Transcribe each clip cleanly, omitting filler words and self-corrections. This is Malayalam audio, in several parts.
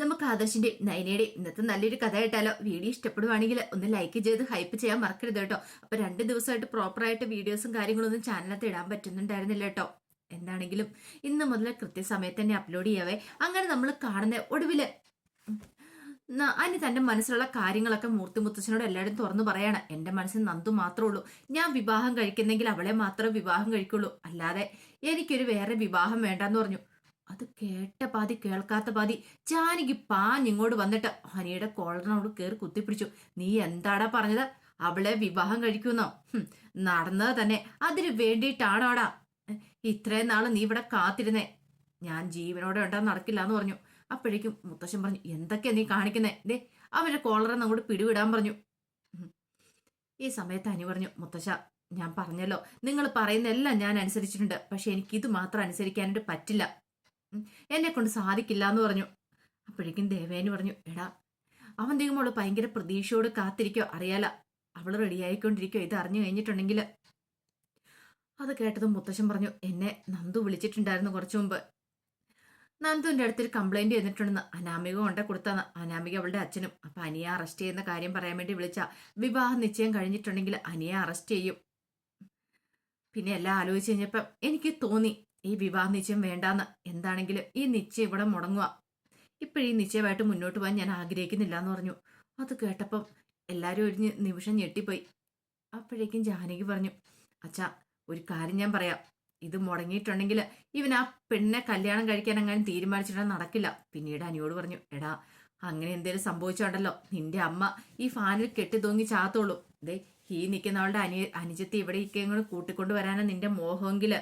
നമുക്ക് ആദർശിന്റെ നയനയുടെ ഇന്നത്തെ നല്ലൊരു കഥ കേട്ടാലോ? വീഡിയോ ഇഷ്ടപ്പെടുവാണെങ്കിൽ ഒന്ന് ലൈക്ക് ചെയ്ത് ഹൈപ്പ് ചെയ്യാൻ മറക്കരുത് കേട്ടോ. അപ്പൊ 2 ദിവസമായിട്ട് പ്രോപ്പറായിട്ട് വീഡിയോസും കാര്യങ്ങളൊന്നും ചാനലത്ത് ഇടാൻ പറ്റുന്നുണ്ടായിരുന്നില്ല കേട്ടോ. എന്താണെങ്കിലും ഇന്ന് മുതൽ കൃത്യസമയത്ത് തന്നെ അപ്ലോഡ് ചെയ്യാവേ. അങ്ങനെ നമ്മൾ കാണുന്ന ഒടുവില് അനി തന്റെ മനസ്സിലുള്ള കാര്യങ്ങളൊക്കെ മൂർത്തി മുത്തച്ഛനോട് എല്ലാവരും തുറന്നു പറയാണ്. എന്റെ മനസ്സിൽ നന്ദു മാത്രമേ ഉള്ളൂ. ഞാൻ വിവാഹം കഴിക്കുന്നെങ്കിൽ അവളെ മാത്രമേ വിവാഹം കഴിക്കുള്ളൂ, അല്ലാതെ എനിക്കൊരു വേറെ വിവാഹം വേണ്ടെന്ന് പറഞ്ഞു. അത് കേട്ട പാതി കേൾക്കാത്ത പാതി ജാനകി പാഞ്ഞിങ്ങോട്ട് വന്നിട്ട് ഹനിയുടെ കോളറിനോട് കയറി കുത്തിപ്പിടിച്ചു. നീ എന്താടാ പറഞ്ഞത്? അവളെ വിവാഹം കഴിക്കുന്നോ? നടന്നത് തന്നെ അതിന് വേണ്ടിയിട്ടാണോടാ ഇത്രയും നാള് നീ ഇവിടെ കാത്തിരുന്നേ? ഞാൻ ജീവനോടെ ഉണ്ടാകുന്ന നടക്കില്ല എന്ന് പറഞ്ഞു. അപ്പോഴേക്കും മുത്തശ്ശൻ പറഞ്ഞു, എന്തൊക്കെയാ നീ കാണിക്കുന്നേ? ദേ അവന്റെ കോളറന്ന് അങ്ങോട്ട് പിടിവിടാൻ പറഞ്ഞു. ഈ സമയത്ത് അനി പറഞ്ഞു, മുത്തശ്ശ ഞാൻ പറഞ്ഞല്ലോ, നിങ്ങൾ പറയുന്നെല്ലാം ഞാൻ അനുസരിച്ചിട്ടുണ്ട്. പക്ഷെ എനിക്കിത് മാത്രം അനുസരിക്കാനായിട്ട് പറ്റില്ല, എന്നെ കൊണ്ട് സാധിക്കില്ല എന്ന് പറഞ്ഞു. അപ്പോഴേക്കും ദേവേന് പറഞ്ഞു, എടാ അവൻ ദൈവമോള് ഭയങ്കര പ്രതീക്ഷയോട് കാത്തിരിക്കോ, അറിയാല അവള് റെഡിയായിക്കൊണ്ടിരിക്കോ. ഇത് അറിഞ്ഞു കഴിഞ്ഞിട്ടുണ്ടെങ്കിൽ. അത് കേട്ടതും മുത്തശ്ശൻ പറഞ്ഞു, എന്നെ നന്ദു വിളിച്ചിട്ടുണ്ടായിരുന്നു കുറച്ചു മുമ്പ്. നന്ദുവിന്റെ അടുത്തൊരു കംപ്ലൈന്റ് ചെയ്തിട്ടുണ്ടെന്ന്. അനാമിക കൊണ്ടേ കൊടുത്താന്ന്. അനാമിക അവളുടെ അച്ഛനും. അപ്പൊ അനിയെ അറസ്റ്റ് ചെയ്യുന്ന കാര്യം പറയാൻ വേണ്ടി വിളിച്ച. വിവാഹ നിശ്ചയം കഴിഞ്ഞിട്ടുണ്ടെങ്കിൽ അനിയെ അറസ്റ്റ് ചെയ്യും. പിന്നെ എല്ലാം ആലോചിച്ച് കഴിഞ്ഞപ്പം എനിക്ക് തോന്നി ഈ വിവാഹ നിശ്ചയം വേണ്ടാന്ന്. എന്താണെങ്കിലും ഈ നിശ്ചയം ഇവിടെ മുടങ്ങുക. ഇപ്പോഴീ നിശ്ചയമായിട്ട് മുന്നോട്ട് പോകാൻ ഞാൻ ആഗ്രഹിക്കുന്നില്ല എന്ന് പറഞ്ഞു. അത് കേട്ടപ്പം എല്ലാവരും ഒരു നിമിഷം ഞെട്ടിപ്പോയി. അപ്പോഴേക്കും ജാനകി പറഞ്ഞു, അച്ഛാ ഒരു കാര്യം ഞാൻ പറയാം. ഇത് മുടങ്ങിയിട്ടുണ്ടെങ്കിൽ ഇവൻ ആ പെണ്ണെ കല്യാണം കഴിക്കാൻ അങ്ങനെ തീരുമാനിച്ചിട്ട് നടക്കില്ല. പിന്നീട് അനിയോട് പറഞ്ഞു, എടാ അങ്ങനെ എന്തേലും സംഭവിച്ചോണ്ടല്ലോ നിന്റെ അമ്മ ഈ ഫാനിൽ കെട്ടി തൂങ്ങി ചാത്തോളൂ. ദേ ഈ നിൽക്കുന്നവളുടെ അനുജത്തി ഇവിടെ ഇങ്ങനെ കൂട്ടിക്കൊണ്ടു വരാനാ നിന്റെ മോഹമെങ്കില്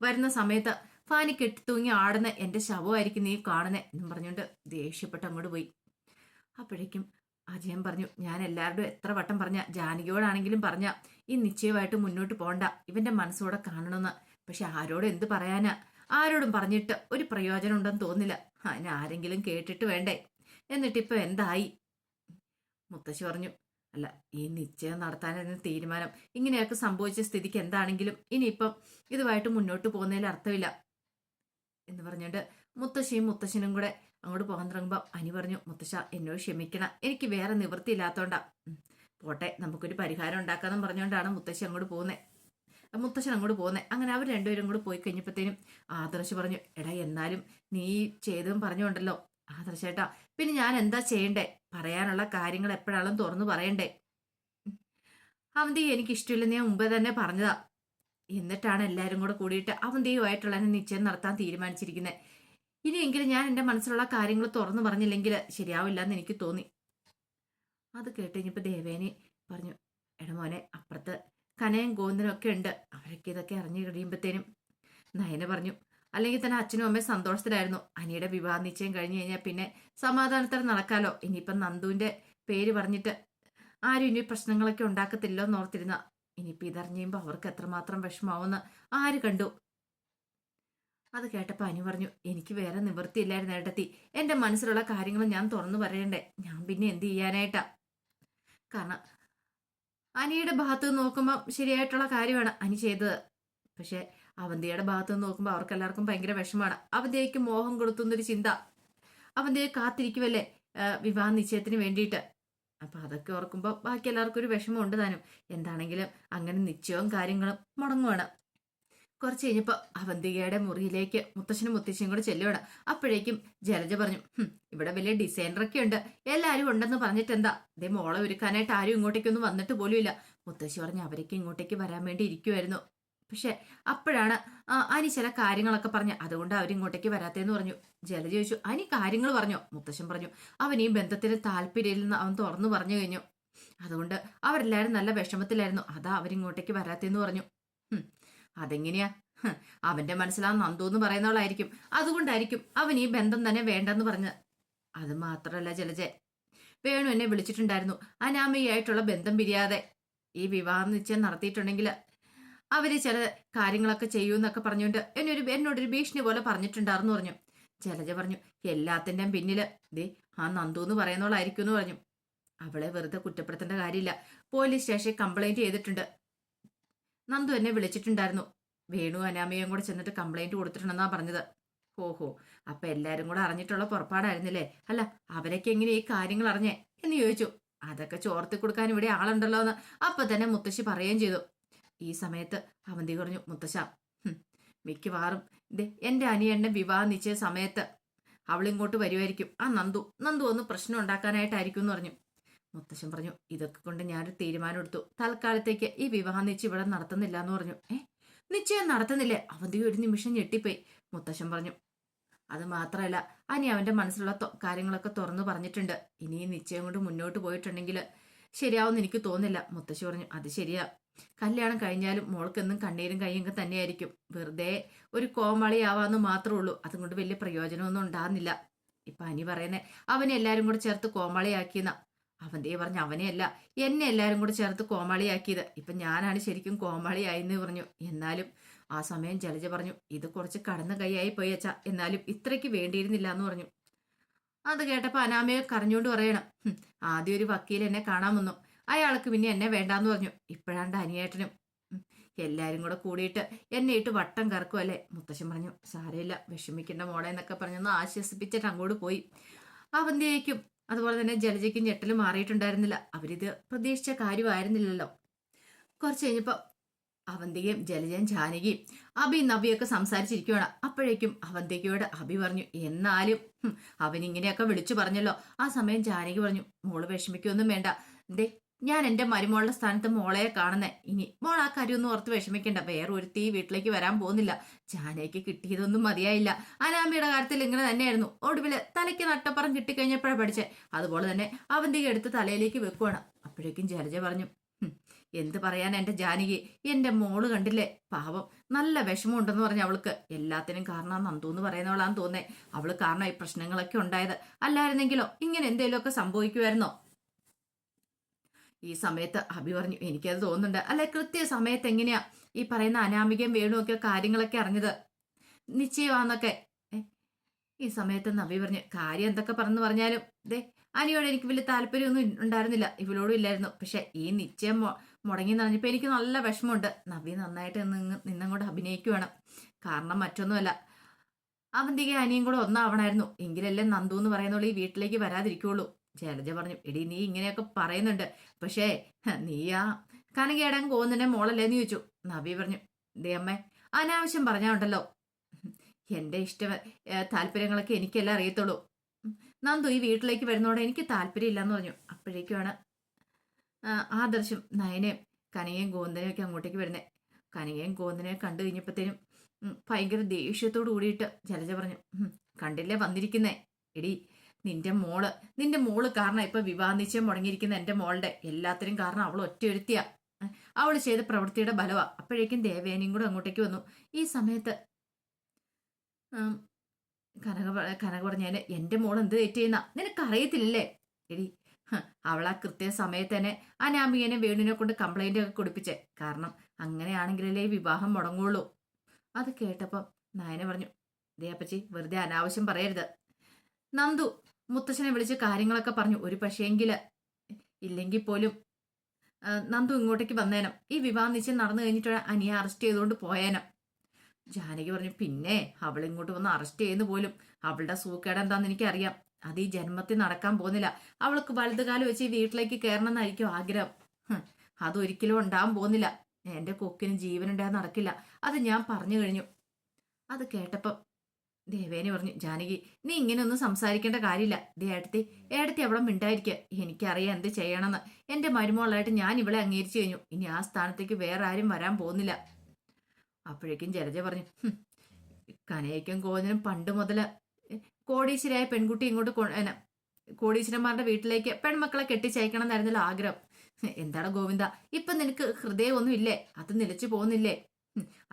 വരുന്ന സമയത്ത് ഫാനി കെട്ടി തൂങ്ങി ആടുന്ന എന്റെ ശവമായിരിക്കും നീ കാണുന്നേ എന്നും പറഞ്ഞുകൊണ്ട് ദേഷ്യപ്പെട്ട് അങ്ങോട്ട് പോയി. അപ്പോഴേക്കും അജയൻ പറഞ്ഞു, ഞാൻ എല്ലാവരുടെയും എത്ര വട്ടം പറഞ്ഞ, ജാനകിയോടാണെങ്കിലും പറഞ്ഞ ഈ നിശ്ചയമായിട്ട് മുന്നോട്ട് പോകണ്ട, ഇവന്റെ മനസ്സോടെ കാണണമെന്ന്. പക്ഷെ ആരോടും എന്ത് പറയാനാ? ആരോടും പറഞ്ഞിട്ട് ഒരു പ്രയോജനം ഉണ്ടെന്ന് തോന്നില്ല. അതിന് ആരെങ്കിലും കേട്ടിട്ട് വേണ്ടേ? എന്നിട്ടിപ്പോ എന്തായി? മുത്തശ്ശി പറഞ്ഞു, അല്ല ഈ നിശ്ചയം നടത്താനെന്ന തീരുമാനം ഇങ്ങനെയൊക്കെ സംഭവിച്ച സ്ഥിതിക്ക് എന്താണെങ്കിലും ഇനിയിപ്പം ഇതുമായിട്ട് മുന്നോട്ട് പോകുന്നതിൽ അർത്ഥമില്ല എന്ന് പറഞ്ഞുകൊണ്ട് മുത്തശ്ശിയും മുത്തശ്ശനും കൂടെ അങ്ങോട്ട് പോകാൻ തുടങ്ങുമ്പോൾ അനി പറഞ്ഞു, മുത്തശ്ശ എന്നോട് ക്ഷമിക്കണം, എനിക്ക് വേറെ നിവൃത്തിയില്ലാത്തോണ്ടാ. പോട്ടെ നമുക്കൊരു പരിഹാരം ഉണ്ടാക്കാന്നും പറഞ്ഞുകൊണ്ടാണ് മുത്തശ്ശി അങ്ങോട്ട് പോകുന്നത്. മുത്തശ്ശൻ അങ്ങോട്ട് പോകുന്നത്. അങ്ങനെ അവർ രണ്ടുപേരും കൂടെ പോയി കഴിഞ്ഞപ്പോഴത്തേനും ആദർശ് പറഞ്ഞു, എടാ എന്നാലും നീ ചെയ്തതും പറഞ്ഞുകൊണ്ടല്ലോ ആദർശേട്ടാ, പിന്നെ ഞാൻ എന്താ ചെയ്യണ്ടേ? പറയാനുള്ള കാര്യങ്ങൾ എപ്പോഴാളും തുറന്നു പറയണ്ടേ? അവന്തി എനിക്ക് ഇഷ്ടമില്ലെന്ന് ഞാൻ മുമ്പേ തന്നെ പറഞ്ഞതാ. എന്നിട്ടാണ് എല്ലാവരും കൂടെ കൂടിയിട്ട് അവന്തിയുമായിട്ടുള്ള നിശ്ചയം നടത്താൻ തീരുമാനിച്ചിരിക്കുന്നത്. ഇനിയെങ്കിലും ഞാൻ എൻ്റെ മനസ്സിലുള്ള കാര്യങ്ങൾ തുറന്നു പറഞ്ഞില്ലെങ്കിൽ ശരിയാവില്ല എന്ന് എനിക്ക് തോന്നി. അത് കേട്ട് കഴിഞ്ഞപ്പോൾ ദേവേനി പറഞ്ഞു, എടാ മോനെ അപ്പുറത്ത് കനയും ഗോവിന്ദനും ഒക്കെ ഉണ്ട്, അവരൊക്കെ ഇതൊക്കെ അറിഞ്ഞു കഴിയുമ്പോഴത്തേനും. നയന പറഞ്ഞു, അല്ലെങ്കിൽ തന്നെ അച്ഛനും അമ്മയും സന്തോഷത്തിലായിരുന്നു. അനിയുടെ വിവാഹ നിശ്ചയം കഴിഞ്ഞു കഴിഞ്ഞാൽ പിന്നെ സമാധാനത്തോടെ നടക്കാലോ. ഇനിയിപ്പം നന്ദുവിന്റെ പേര് പറഞ്ഞിട്ട് ആരും ഇനി പ്രശ്നങ്ങളൊക്കെ ഉണ്ടാക്കത്തില്ലോ എന്ന് ഓർത്തിരുന്ന. ഇനിയിപ്പോൾ ഇതറിഞ്ഞു കഴിയുമ്പോൾ അവർക്ക് എത്രമാത്രം വിഷമാവുമെന്ന് ആര് കണ്ടു? അത് കേട്ടപ്പോൾ അനി പറഞ്ഞു, എനിക്ക് വേറെ നിവൃത്തിയില്ലായിരുന്നു ഏട്ടത്തി. എൻ്റെ മനസ്സിലുള്ള കാര്യങ്ങൾ ഞാൻ തുറന്നു പറയണ്ടേ, ഞാൻ പിന്നെ എന്ത് ചെയ്യാനായിട്ടാ? കാരണം അനിയുടെ ഭാഗത്ത് നോക്കുമ്പോൾ ശരിയായിട്ടുള്ള കാര്യമാണ് അനി ചെയ്തത്. പക്ഷെ അവന്തിയുടെ ഭാഗത്ത് നിന്ന് നോക്കുമ്പോൾ അവർക്കെല്ലാവർക്കും ഭയങ്കര വിഷമാണ്. അവന്തിക്ക് മോഹം കൊടുത്തുന്നൊരു ചിന്ത. അവന്തിയെ കാത്തിരിക്കുമല്ലേ വിവാഹ നിശ്ചയത്തിന് വേണ്ടിയിട്ട്. അപ്പൊ അതൊക്കെ ഓർക്കുമ്പോൾ ബാക്കി എല്ലാവർക്കും ഒരു വിഷമം ഉണ്ട് താനും. എന്താണെങ്കിലും അങ്ങനെ നിശ്ചയവും കാര്യങ്ങളും മുടങ്ങുവാണ്. കുറച്ച് കഴിഞ്ഞപ്പോൾ അവന്തികയുടെ മുറിയിലേക്ക് മുത്തശ്ശനും മുത്തശ്ശിയും കൂടെ ചെല്ലുവാണ്. അപ്പോഴേക്കും ജലജ പറഞ്ഞു, ഇവിടെ വലിയ ഡിസൈനറൊക്കെ ഉണ്ട്, എല്ലാവരും ഉണ്ടെന്ന് പറഞ്ഞിട്ട് എന്താ? ഇതേ മോളെ ഒരുക്കാനായിട്ട് ആരും ഇങ്ങോട്ടേക്കൊന്നും വന്നിട്ട് പോലും ഇല്ല. മുത്തശ്ശി പറഞ്ഞു, അവരൊക്കെ ഇങ്ങോട്ടേക്ക് വരാൻ വേണ്ടി ഇരിക്കുമായിരുന്നു. പക്ഷെ അപ്പോഴാണ് അനി ചില കാര്യങ്ങളൊക്കെ പറഞ്ഞു, അതുകൊണ്ട് അവരിങ്ങോട്ടേക്ക് വരാത്തേന്ന് പറഞ്ഞു. ജലജ ചോദിച്ചു, അനി കാര്യങ്ങൾ പറഞ്ഞോ? മുത്തശ്ശൻ പറഞ്ഞു, അവൻ ഈ ബന്ധത്തിന് താല്പര്യമില്ലെന്ന് അവൻ തുറന്നു പറഞ്ഞു കഴിഞ്ഞു. അതുകൊണ്ട് അവരെല്ലാവരും നല്ല വിഷമത്തിലായിരുന്നു, അതാ അവരിങ്ങോട്ടേക്ക് വരാത്തേന്ന് പറഞ്ഞു. അതെങ്ങനെയാ? അവന്റെ മനസ്സിലാ നന്ദു എന്ന് പറയുന്നവളായിരിക്കും, അതുകൊണ്ടായിരിക്കും അവൻ ഈ ബന്ധം തന്നെ വേണ്ടെന്ന് പറഞ്ഞത്. അത് മാത്രമല്ല ജലജെ, വേണു എന്നെ വിളിച്ചിട്ടുണ്ടായിരുന്നു, അനാമികയായിട്ടുള്ള ബന്ധം പിരിയാതെ ഈ വിവാഹം നിശ്ചയം നടത്തിയിട്ടുണ്ടെങ്കിൽ അവര് ചില കാര്യങ്ങളൊക്കെ ചെയ്യൂന്നൊക്കെ പറഞ്ഞുകൊണ്ട് എന്നോടൊരു ഭീഷണി പോലെ പറഞ്ഞിട്ടുണ്ടായിരുന്നു പറഞ്ഞു. ജലജ പറഞ്ഞു, എല്ലാത്തിൻ്റെയും പിന്നില് ദേ ആ നന്ദു എന്ന് പറയുന്നവളായിരിക്കും എന്ന് പറഞ്ഞു. അവളെ വെറുതെ കുറ്റപ്പെടുത്തേണ്ട കാര്യമില്ല, പോലീസ് സ്റ്റേഷനിൽ കംപ്ലൈന്റ് ചെയ്തിട്ടുണ്ട്. നന്ദു എന്നെ വിളിച്ചിട്ടുണ്ടായിരുന്നു, വേണു അനാമയും കൂടെ ചെന്നിട്ട് കംപ്ലൈന്റ് കൊടുത്തിട്ടുണ്ടെന്നാ പറഞ്ഞത്. ഓഹോ, അപ്പൊ എല്ലാരും കൂടെ അറിഞ്ഞിട്ടുള്ള പുറപ്പാടായിരുന്നില്ലേ? അല്ല, അവരൊക്കെ എങ്ങനെ ഈ കാര്യങ്ങൾ അറിഞ്ഞേ എന്ന് ചോദിച്ചു. അതൊക്കെ ചോർത്തി കൊടുക്കാൻ ഇവിടെ ആളുണ്ടല്ലോ എന്ന് അപ്പൊ തന്നെ മുത്തശ്ശി പറയുകയും ചെയ്തു. ഈ സമയത്ത് അവന്തി പറഞ്ഞു, മുത്തശ്ശ, മിക്കവാറും എന്റെ അനിയന്റെ വിവാഹ നിശ്ചയ സമയത്ത് അവളിങ്ങോട്ട് വരുമായിരിക്കും. ആ നന്ദു നന്ദു ഒന്ന് പ്രശ്നം ഉണ്ടാക്കാനായിട്ടായിരിക്കും എന്ന് പറഞ്ഞു. മുത്തശ്ശൻ പറഞ്ഞു, ഇതൊക്കെ കൊണ്ട് ഞാനൊരു തീരുമാനം എടുത്തു. തൽക്കാലത്തേക്ക് ഈ വിവാഹ നിശ്ചയം ഇവിടെ നടത്തുന്നില്ല എന്ന് പറഞ്ഞു. നിശ്ചയം നടത്തുന്നില്ലേ? അവന്തി ഒരു നിമിഷം ഞെട്ടിപ്പോയി. മുത്തശ്ശൻ പറഞ്ഞു, അത് മാത്രമല്ല, അനി അവന്റെ മനസ്സിലുള്ള കാര്യങ്ങളൊക്കെ തുറന്നു പറഞ്ഞിട്ടുണ്ട്. ഇനി ഈ നിശ്ചയം കൊണ്ട് മുന്നോട്ട് പോയിട്ടുണ്ടെങ്കിൽ ശരിയാവുമെന്ന് എനിക്ക് തോന്നുന്നില്ല. മുത്തശ്ശി പറഞ്ഞു, അത് ശരിയാ. കല്യാണം കഴിഞ്ഞാലും മോൾക്കെന്നും കണ്ണീരും കയ്യൊക്കെ തന്നെയായിരിക്കും. വെറുതെ ഒരു കോമാളിയാവാന്ന് മാത്രമേ ഉള്ളൂ. അതുകൊണ്ട് വലിയ പ്രയോജനമൊന്നും ഉണ്ടാകുന്നില്ല. ഇപ്പൊ അനി പറയുന്നേ അവനെ എല്ലാരും കൂടെ ചേർത്ത് കോമാളിയാക്കിയെന്ന. അവന്തേ പറഞ്ഞു, അവനെയല്ല, എന്നെ എല്ലാരും കൂടെ ചേർത്ത് കോമാളിയാക്കിയത്. ഇപ്പൊ ഞാനാണ് ശരിക്കും കോമാളിയായെന്ന് പറഞ്ഞു. എന്നാലും ആ സമയം ജലജ പറഞ്ഞു, ഇത് കുറച്ച് കടന്ന കൈയായി പോയി അച്ഛാ, എന്നാലും ഇത്രയ്ക്ക് വേണ്ടിയിരുന്നില്ല എന്ന് പറഞ്ഞു. അത് കേട്ടപ്പോ അനാമയെ കരഞ്ഞുകൊണ്ട് പറയണം, ആദ്യം ഒരു വക്കീൽ എന്നെ കാണാൻ വന്നു, അയാൾക്ക് പിന്നെ എന്നെ വേണ്ടാന്ന് പറഞ്ഞു. ഇപ്പോഴാണ്ട് അനിയേട്ടനും എല്ലാരും കൂടെ കൂടിയിട്ട് എന്നെ ഇട്ട് വട്ടം കറക്കുമല്ലേ. മുത്തശ്ശൻ പറഞ്ഞു, സാരമില്ല, വിഷമിക്കേണ്ട മോളെ എന്നൊക്കെ പറഞ്ഞൊന്ന് ആശ്വസിപ്പിച്ചിട്ട് അങ്ങോട്ട് പോയി. അവന്തിയേക്കും അതുപോലെ തന്നെ ജലജയ്ക്കും ഞെട്ടലും മാറിയിട്ടുണ്ടായിരുന്നില്ല. അവരിത് പ്രതീക്ഷിച്ച കാര്യമായിരുന്നില്ലല്ലോ. കുറച്ച് കഴിഞ്ഞപ്പോ അവന്തികയും ജലജയും ജാനകിയും അബിയും നബിയൊക്കെ സംസാരിച്ചിരിക്കുകയാണ്. അപ്പോഴേക്കും അവന്തികയോട് അബി പറഞ്ഞു, എന്നാലും അവനിങ്ങനെയൊക്കെ വിളിച്ചു പറഞ്ഞല്ലോ. ആ സമയം ജാനകി പറഞ്ഞു, മോള് വിഷമിക്കൊന്നും വേണ്ട. ഞാൻ എന്റെ മരുമോളുടെ സ്ഥാനത്ത് മോളെ കാണുന്നേ. ഇനി മോൾ ആ കാര്യമൊന്നും ഓർത്ത് വിഷമിക്കണ്ട. വേറെ ഒരുത്തി വീട്ടിലേക്ക് വരാൻ പോകുന്നില്ല. ജാനകിക്ക് കിട്ടിയതൊന്നും മതിയായില്ല. അനാമിയുടെ കാര്യത്തിൽ ഇങ്ങനെ തന്നെയായിരുന്നു. ഒടുവില് തലയ്ക്ക് നട്ടപ്പുറം കിട്ടിക്കഴിഞ്ഞപ്പോഴാണ് പഠിച്ചേ. അതുപോലെ തന്നെ അവന്തിക എടുത്ത് തലയിലേക്ക് വെക്കുവാണ്. അപ്പോഴേക്കും ജലജ പറഞ്ഞു, എന്ത് പറയാൻ എന്റെ ജാനകി, എന്റെ മോള് കണ്ടില്ലേ, പാവം, നല്ല വിഷമമുണ്ടെന്ന് പറഞ്ഞ അവൾക്ക്. എല്ലാത്തിനും കാരണം നന്ദു എന്ന് പറയുന്നവളാന്ന് തോന്നേ. അവള് കാരണം ഈ പ്രശ്നങ്ങളൊക്കെ ഉണ്ടായത്. അല്ലായിരുന്നെങ്കിലോ ഇങ്ങനെ എന്തെങ്കിലുമൊക്കെ സംഭവിക്കുമായിരുന്നോ? ഈ സമയത്ത് അഭി പറഞ്ഞു, എനിക്കത് തോന്നുന്നുണ്ട്. അല്ലെ, കൃത്യ സമയത്ത് എങ്ങനെയാ ഈ പറയുന്ന അനാമികയും വേണുമൊക്കെ കാര്യങ്ങളൊക്കെ അറിഞ്ഞത്, നിശ്ചയമാന്നൊക്കെ. ഈ സമയത്ത് നബി പറഞ്ഞു, കാര്യം എന്തൊക്കെ പറഞ്ഞു പറഞ്ഞാലും അനിയോട് എനിക്ക് വലിയ താല്പര്യമൊന്നും ഉണ്ടായിരുന്നില്ല, ഇവളോടും ഇല്ലായിരുന്നു. പക്ഷെ ഈ നിശ്ചയം മുടങ്ങി പറഞ്ഞപ്പോ എനിക്ക് നല്ല വിഷമമുണ്ട്. നബി നന്നായിട്ട് നിന്നങ്ങോട്ട് അഭിനയിക്കുവാണ്. കാരണം മറ്റൊന്നുമല്ല, അവന്തിക അനിയും കൂടെ ഒന്നാവണായിരുന്നു. എങ്കിലല്ലേ നന്ദു എന്ന് പറയുന്നോളൂ ഈ വീട്ടിലേക്ക് വരാതിരിക്കുള്ളൂ. ജലജ പറഞ്ഞു, എടി നീ ഇങ്ങനെയൊക്കെ പറയുന്നുണ്ട്, പക്ഷേ നീ ആ കനകേടാൻ പോകുന്നതിന്റെ മോളല്ലേന്ന് ചോദിച്ചു. നബി പറഞ്ഞു, അമ്മേ, അനാവശ്യം പറഞ്ഞാണ്ടല്ലോ. എന്റെ താല്പര്യങ്ങളൊക്കെ എനിക്കെല്ലാം അറിയത്തുള്ളൂ. നന്ദു ഈ വീട്ടിലേക്ക് വരുന്നതോടെ എനിക്ക് താല്പര്യമില്ല എന്ന് പറഞ്ഞു. അപ്പോഴേക്കുമാണ് ആദർശം നയനയും കനകയും ഗോവിന്ദനെയും ഒക്കെ അങ്ങോട്ടേക്ക് വരുന്നത്. കനകയും ഗോവിന്ദനെയും കണ്ടു കഴിഞ്ഞപ്പോഴത്തേനും ഭയങ്കര ദേഷ്യത്തോട് കൂടിയിട്ട് ജലജ പറഞ്ഞു, കണ്ടില്ലേ വന്നിരിക്കുന്നേ. എടി നിന്റെ മോള് കാരണം ഇപ്പൊ വിവാഹ നിശ്ചയം മുടങ്ങിയിരിക്കുന്ന എന്റെ മോളുടെ എല്ലാത്തിനും കാരണം അവൾ ഒറ്റയൊരുത്തിയാ. അവൾ ചെയ്ത പ്രവൃത്തിയുടെ ബലവാ. അപ്പോഴേക്കും ദേവേനയും കൂടെ അങ്ങോട്ടേക്ക് വന്നു. ഈ സമയത്ത് കനക പറഞ്ഞാല്, എന്റെ മോൾ എന്ത് തെറ്റ് ചെയ്യുന്ന നിനക്കറിയത്തില്ലല്ലേ. എടി, അവളാ കൃത്യ സമയത്ത് തന്നെ അനാമികനെ വേണുവിനെ കൊണ്ട് കംപ്ലൈന്റ് ഒക്കെ കൊടുപ്പിച്ചേ. കാരണം അങ്ങനെയാണെങ്കിലല്ലേ ഈ വിവാഹം മുടങ്ങുള്ളൂ. അത് കേട്ടപ്പം നയന പറഞ്ഞു, ദേപ്പച്ചി വെറുതെ അനാവശ്യം പറയരുത്. നന്ദു മുത്തശ്ശനെ വിളിച്ച് കാര്യങ്ങളൊക്കെ പറഞ്ഞു. ഒരു പക്ഷേങ്കില് ഇല്ലെങ്കിൽ പോലും നന്ദു ഇങ്ങോട്ടേക്ക് വന്നേനം. ഈ വിവാഹ നിശ്ചയം നടന്നു കഴിഞ്ഞിട്ട് അനിയെ അറസ്റ്റ് ചെയ്തുകൊണ്ട് പോയേനം. ജാനകി പറഞ്ഞു, പിന്നെ അവൾ ഇങ്ങോട്ട് വന്ന് അറസ്റ്റ് ചെയ്യുന്ന പോലും അവളുടെ സൂക്കേട് എന്താന്ന് എനിക്കറിയാം. അത് ഈ ജന്മത്തിൽ നടക്കാൻ പോകുന്നില്ല. അവൾക്ക് വലതുകാലം വെച്ച് ഈ വീട്ടിലേക്ക് കയറണം എന്നായിരിക്കും ആഗ്രഹം. അതൊരിക്കലും ഉണ്ടാകാൻ പോകുന്നില്ല. എന്റെ കൊക്കിന് ജീവനുണ്ടാകാൻ നടക്കില്ല. അത് ഞാൻ പറഞ്ഞു കഴിഞ്ഞു. അത് കേട്ടപ്പം ദേവേനെ പറഞ്ഞു, ജാനകി നീ ഇങ്ങനെയൊന്നും സംസാരിക്കേണ്ട കാര്യമില്ല. ഏടത്തി അവിടെ മിണ്ടായിരിക്കുക. എനിക്കറിയാം എന്ത് ചെയ്യണമെന്ന്. എന്റെ മരുമോളായിട്ട് ഞാൻ ഇവളെ അംഗീകരിച്ചു കഴിഞ്ഞു. ഇനി ആ സ്ഥാനത്തേക്ക് വേറെ ആരും വരാൻ പോകുന്നില്ല. അപ്പോഴേക്കും ജലജ പറഞ്ഞു, കനയ്ക്കും കോതിനും പണ്ട് മുതല് കോടീശ്വരായ പെൺകുട്ടി ഇങ്ങോട്ട് കോടീശ്വരന്മാരുടെ വീട്ടിലേക്ക് പെൺമക്കളെ കെട്ടിച്ചയക്കണം എന്നായിരുന്നല്ലോ ആഗ്രഹം. എന്താണ് ഗോവിന്ദ, ഇപ്പൊ നിനക്ക് ഹൃദയമൊന്നും ഇല്ലേ? അത് നിലച്ചു പോകുന്നില്ലേ?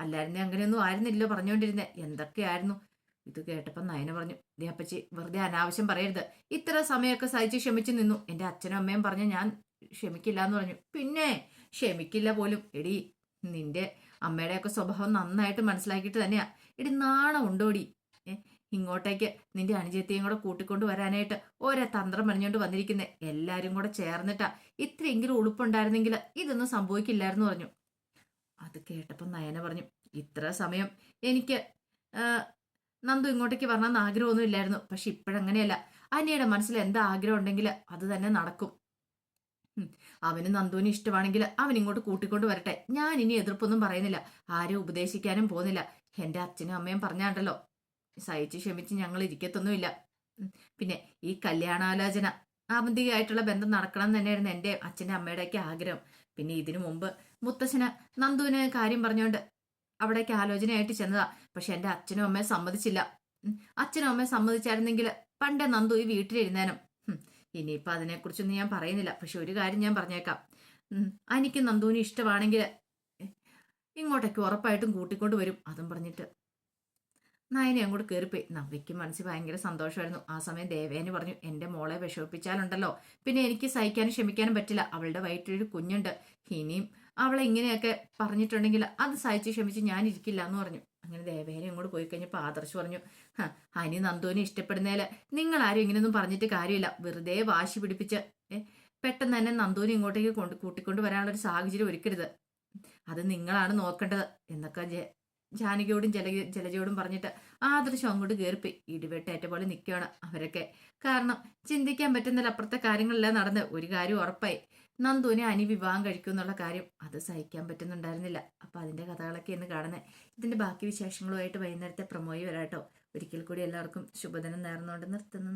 അല്ലായിരുന്നെ അങ്ങനെയൊന്നും ആയിരുന്നില്ലോ പറഞ്ഞുകൊണ്ടിരുന്നേ. എന്തൊക്കെയായിരുന്നു. ഇത് കേട്ടപ്പോ നയന പറഞ്ഞു, അപ്പച്ചി വെറുതെ അനാവശ്യം പറയരുത്. ഇത്ര സമയമൊക്കെ സഹിച്ച് ക്ഷമിച്ചു നിന്നു. എന്റെ അച്ഛനും അമ്മയും പറഞ്ഞ ഞാൻ ക്ഷമിക്കില്ല എന്ന് പറഞ്ഞു. പിന്നെ ക്ഷമിക്കില്ല പോലും. എടി, നിന്റെ അമ്മയുടെയൊക്കെ സ്വഭാവം നന്നായിട്ട് മനസ്സിലാക്കിയിട്ട് തന്നെയാ. എടി, നാണം ഉണ്ടോടി? ഇങ്ങോട്ടേക്ക് നിന്റെ അനുജത്തെയും കൂടെ കൂട്ടിക്കൊണ്ട് വരാനായിട്ട് ഓരോ തന്ത്രം പണിഞ്ഞോണ്ട് വന്നിരിക്കുന്നേ. എല്ലാരും കൂടെ ചേർന്നിട്ടാ. ഇത്രയെങ്കിലും ഉളുപ്പുണ്ടായിരുന്നെങ്കിൽ ഇതൊന്നും സംഭവിക്കില്ലായിരുന്നു പറഞ്ഞു. അത് കേട്ടപ്പോൾ നയന പറഞ്ഞു, ഇത്ര സമയം എനിക്ക് നന്ദു ഇങ്ങോട്ടേക്ക് വരണമെന്ന് ആഗ്രഹമൊന്നും ഇല്ലായിരുന്നു. പക്ഷെ ഇപ്പോഴങ്ങനെയല്ല. അനിയുടെ മനസ്സിൽ എന്താ ആഗ്രഹം ഉണ്ടെങ്കിൽ അത് തന്നെ നടക്കും. ഉം. അവന് നന്ദുവിന് ഇഷ്ടമാണെങ്കിൽ അവൻ ഇങ്ങോട്ട് കൂട്ടിക്കൊണ്ട് വരട്ടെ. ഞാൻ ഇനി എതിർപ്പൊന്നും പറയുന്നില്ല. ആരും ഉപദേശിക്കാനും പോകുന്നില്ല. എന്റെ അച്ഛനും അമ്മയും പറഞ്ഞാണ്ടല്ലോ, സഹിച്ച് ക്ഷമിച്ച് ഞങ്ങൾ ഇരിക്കത്തൊന്നുമില്ല. ഉം. പിന്നെ ഈ കല്യാണാലോചന ആബന്ധികമായിട്ടുള്ള ബന്ധം നടക്കണം എന്ന് തന്നെയായിരുന്നു എൻ്റെ അച്ഛൻ്റെ അമ്മയുടെയൊക്കെ ആഗ്രഹം. പിന്നെ ഇതിനു മുമ്പ് മുത്തശ്ശന് നന്ദുവിന് കാര്യം പറഞ്ഞുകൊണ്ട് അവിടേക്ക് ആലോചനയായിട്ട് ചെന്നതാ. പക്ഷെ എൻ്റെ അച്ഛനും അമ്മയും സമ്മതിച്ചില്ല. ഉം. അച്ഛനും അമ്മയും സമ്മതിച്ചായിരുന്നെങ്കിൽ പണ്ടേ നന്ദു ഈ വീട്ടിലിരുന്നേനും. ഇനിയിപ്പോ അതിനെക്കുറിച്ചൊന്നും ഞാൻ പറയുന്നില്ല. പക്ഷെ ഒരു കാര്യം ഞാൻ പറഞ്ഞേക്കാം. എനിക്ക് നന്ദുവിന് ഇഷ്ടമാണെങ്കിൽ ഇങ്ങോട്ടേക്ക് ഉറപ്പായിട്ടും കൂട്ടിക്കൊണ്ട് വരും. അതും പറഞ്ഞിട്ട് നയനെ അങ്ങോട്ട് കയറിപ്പോയി. നവ്യയ്ക്ക് മനസ്സിൽ ഭയങ്കര സന്തോഷമായിരുന്നു. ആ സമയം ദേവേന് പറഞ്ഞു, എൻ്റെ മോളെ വിഷമിപ്പിച്ചാലുണ്ടല്ലോ പിന്നെ എനിക്ക് സഹിക്കാനും ക്ഷമിക്കാനും പറ്റില്ല. അവളുടെ വയറ്റിലൊരു കുഞ്ഞുണ്ട്. ഇനിയും അവളെ ഇങ്ങനെയൊക്കെ പറഞ്ഞിട്ടുണ്ടെങ്കിൽ അത് സഹിച്ച് ക്ഷമിച്ച് ഞാൻ ഇരിക്കില്ല എന്ന് പറഞ്ഞു. അങ്ങനെ ദേവേനെ അങ്ങോട്ട് പോയി കഴിഞ്ഞപ്പോൾ ആദർശ് പറഞ്ഞു, ഹനി നന്ദുവിനെ ഇഷ്ടപ്പെടുന്നതിൽ നിങ്ങൾ ആരും ഇങ്ങനെയൊന്നും പറഞ്ഞിട്ട് കാര്യമില്ല. വെറുതെ വാശി പിടിപ്പിച്ച് പെട്ടെന്ന് തന്നെ നന്ദുവിനെ ഇങ്ങോട്ടേക്ക് കൂട്ടിക്കൊണ്ട് വരാനുള്ള ഒരു സാഹചര്യം ഒരുക്കരുത്. അത് നിങ്ങളാണ് നോക്കേണ്ടത് എന്നൊക്കെ ജാനകിയോടും ജലജയോടും പറഞ്ഞിട്ട് ആദർശം അങ്ങോട്ട് കയറിപ്പോയി. ഇടിവെട്ടേറ്റ പോലെ നിൽക്കുകയാണ് അവരൊക്കെ. കാരണം ചിന്തിക്കാൻ പറ്റുന്നില്ല, അപ്പുറത്തെ കാര്യങ്ങളെല്ലാം നടന്ന് ഒരു കാര്യം ഉറപ്പായി. നന്ദുവിനെ അനി വിവാഹം കഴിക്കും എന്നുള്ള കാര്യം അത് സഹിക്കാൻ പറ്റുന്നുണ്ടായിരുന്നില്ല. അപ്പൊ അതിന്റെ കഥകളൊക്കെ എന്ന് കാണുന്നത്. ഇതിന്റെ ബാക്കി വിശേഷങ്ങളുമായിട്ട് വൈകുന്നേരത്തെ പ്രമോയി വരാട്ടോ. ഒരിക്കൽ കൂടി എല്ലാവർക്കും ശുഭദിനം നേർന്നുകൊണ്ട് നിർത്തുന്നു.